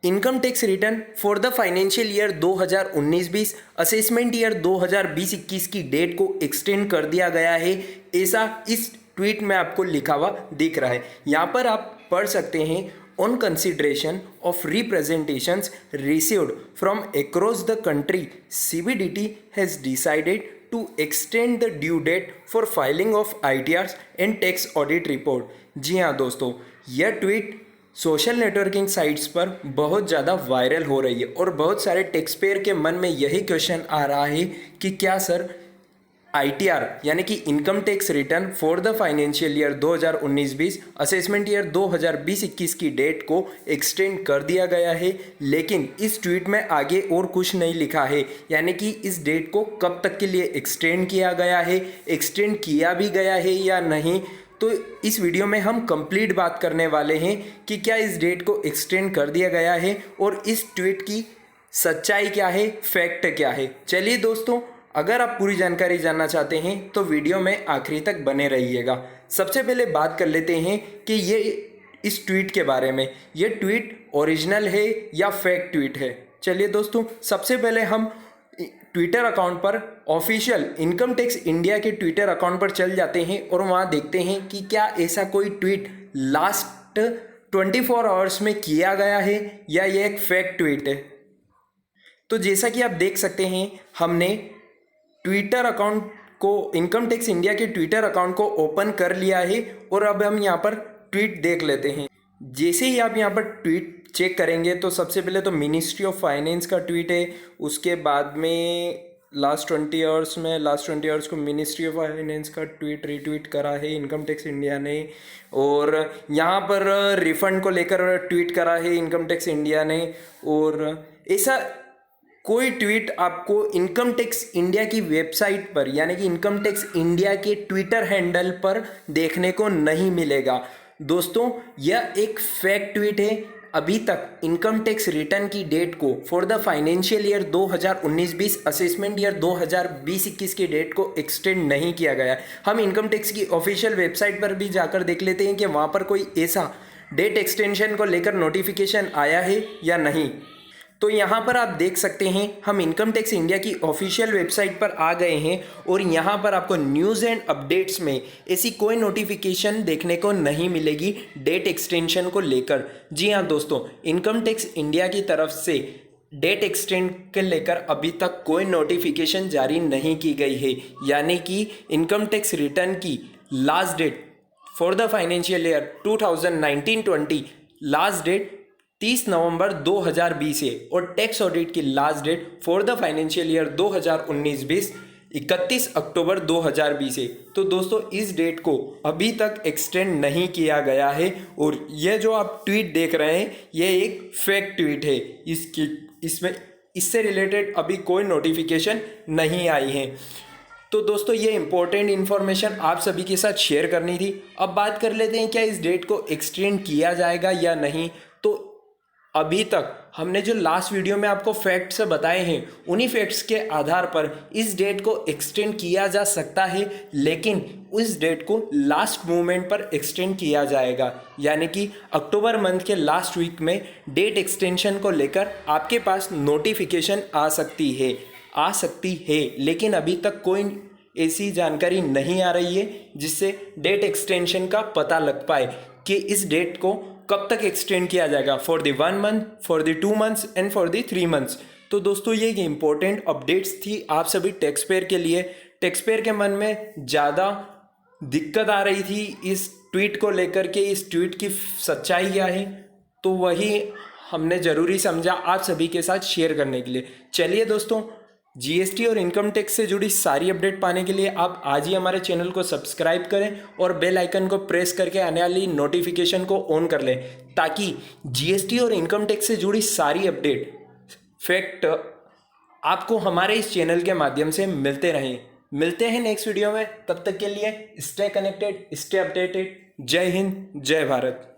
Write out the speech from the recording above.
Income tax return for the financial year 2019-20 assessment year 2020-21 की date को extend कर दिया गया है, ऐसा इस ट्वीट में आपको लिखा हुआ दिख रहा है। यहाँ पर आप पढ़ सकते हैं, on consideration of representations received from across the country CBDT has decided to extend the due date for filing of ITRs and tax audit report. जी हाँ दोस्तों, यह ट्वीट सोशल नेटवर्किंग साइट्स पर बहुत ज़्यादा वायरल हो रही है और बहुत सारे टैक्स पेयर के मन में यही क्वेश्चन आ रहा है कि क्या सर ITR यानी कि income tax return for the financial year 2019-20 assessment year 2020-21 की डेट को एक्सटेंड कर दिया गया है, लेकिन इस ट्वीट में आगे और कुछ नहीं लिखा है, यानी कि इस डेट को कब तक के लिए एक्सटेंड किया गया है, एक्सटेंड किया भी गया है या नहीं। तो इस वीडियो में हम कंप्लीट बात करने वाले हैं कि क्या इस डेट को एक्सटेंड कर दिया गया है और इस ट्वीट की सच्चाई क्या है, फैक्ट क्या है। चलिए दोस्तों, अगर आप पूरी जानकारी जानना चाहते हैं तो वीडियो में आखिरी तक बने रहिएगा। सबसे पहले बात कर लेते हैं कि ये इस ट्वीट के बारे में, ये ट्वीट ओरिजिनल है या फेक ट्वीट है। चलिए दोस्तों, सबसे पहले हम ट्विटर अकाउंट पर ऑफिशियल इनकम टैक्स इंडिया के ट्विटर अकाउंट पर चल जाते हैं और वहाँ देखते हैं कि क्या ऐसा कोई ट्वीट लास्ट 24 आवर्स में किया गया है या ये एक फेक ट्वीट है। तो जैसा कि आप देख सकते हैं, हमने ट्विटर अकाउंट को, इनकम टैक्स इंडिया के ट्विटर अकाउंट को ओपन कर लिया है और अब हम यहाँ पर ट्वीट देख लेते हैं। जैसे ही आप यहाँ पर ट्वीट चेक करेंगे तो सबसे पहले तो मिनिस्ट्री ऑफ फाइनेंस का ट्वीट है, उसके बाद में लास्ट 20 आवर्स को मिनिस्ट्री ऑफ फाइनेंस का ट्वीट रीट्वीट करा है इनकम टैक्स इंडिया ने, और यहाँ पर रिफंड को लेकर ट्वीट करा है इनकम टैक्स इंडिया ने। और ऐसा कोई ट्वीट आपको इनकम टैक्स इंडिया की वेबसाइट पर यानी कि इनकम टैक्स इंडिया के ट्विटर हैंडल पर देखने को नहीं मिलेगा। दोस्तों, यह एक फेक ट्वीट है। अभी तक इनकम टैक्स रिटर्न की डेट को for the financial year 2019-20 assessment year 2020-21 की डेट को एक्सटेंड नहीं किया गया। हम इनकम टैक्स की ऑफिशियल वेबसाइट पर भी जाकर देख लेते हैं कि वहाँ पर कोई ऐसा डेट एक्सटेंशन को लेकर नोटिफिकेशन आया है या नहीं। तो यहाँ पर आप देख सकते हैं, हम इनकम टैक्स इंडिया की ऑफिशियल वेबसाइट पर आ गए हैं और यहाँ पर आपको न्यूज़ एंड अपडेट्स में ऐसी कोई नोटिफिकेशन देखने को नहीं मिलेगी डेट एक्सटेंशन को लेकर। जी हाँ दोस्तों, इनकम टैक्स इंडिया की तरफ से डेट एक्सटेंड के लेकर अभी तक कोई नोटिफिकेशन जारी नहीं की गई है, यानी कि इनकम टैक्स रिटर्न की last date for the financial year 2019-20 last date 30 नवंबर 2020 है और टैक्स ऑडिट की last date for the financial year 2019-20 31 अक्टूबर 2020 है। तो दोस्तों, इस डेट को अभी तक एक्सटेंड नहीं किया गया है और ये जो आप ट्वीट देख रहे हैं, ये एक फेक ट्वीट है। इससे रिलेटेड अभी कोई नोटिफिकेशन नहीं आई है। तो दोस्तों, ये इंपॉर्टेंट इन्फॉर्मेशन आप सभी के साथ शेयर करनी थी। अब बात कर लेते हैं, क्या इस डेट को एक्सटेंड किया जाएगा या नहीं। तो अभी तक हमने जो लास्ट वीडियो में आपको फैक्ट्स बताए हैं, उन्हीं फैक्ट्स के आधार पर इस डेट को एक्सटेंड किया जा सकता है, लेकिन उस डेट को लास्ट मोमेंट पर एक्सटेंड किया जाएगा, यानी कि अक्टूबर मंथ के लास्ट वीक में डेट एक्सटेंशन को लेकर आपके पास नोटिफिकेशन आ सकती है, लेकिन अभी तक कोई ऐसी जानकारी नहीं आ रही है जिससे डेट एक्सटेंशन का पता लग पाए कि इस डेट को कब तक एक्सटेंड किया जाएगा, for the 1 month, for the 2 months and for the 3 months. तो दोस्तों, ये इंपॉर्टेंट अपडेट्स थी आप सभी टैक्स पेयर के लिए। टैक्स पेयर के मन में ज़्यादा दिक्कत आ रही थी इस ट्वीट को लेकर के, इस ट्वीट की सच्चाई क्या है, तो वही हमने ज़रूरी समझा आप सभी के साथ शेयर करने के लिए। चलिए दोस्तों, GST और इनकम टैक्स से जुड़ी सारी अपडेट पाने के लिए आप आज ही हमारे चैनल को सब्सक्राइब करें और बेल आइकन को प्रेस करके आने वाली नोटिफिकेशन को ऑन कर लें, ताकि GST और इनकम टैक्स से जुड़ी सारी अपडेट फैक्ट आपको हमारे इस चैनल के माध्यम से मिलते रहें। मिलते हैं नेक्स्ट वीडियो में, तब तक के लिए स्टे कनेक्टेड, स्टे अपडेटेड। जय हिंद, जय भारत।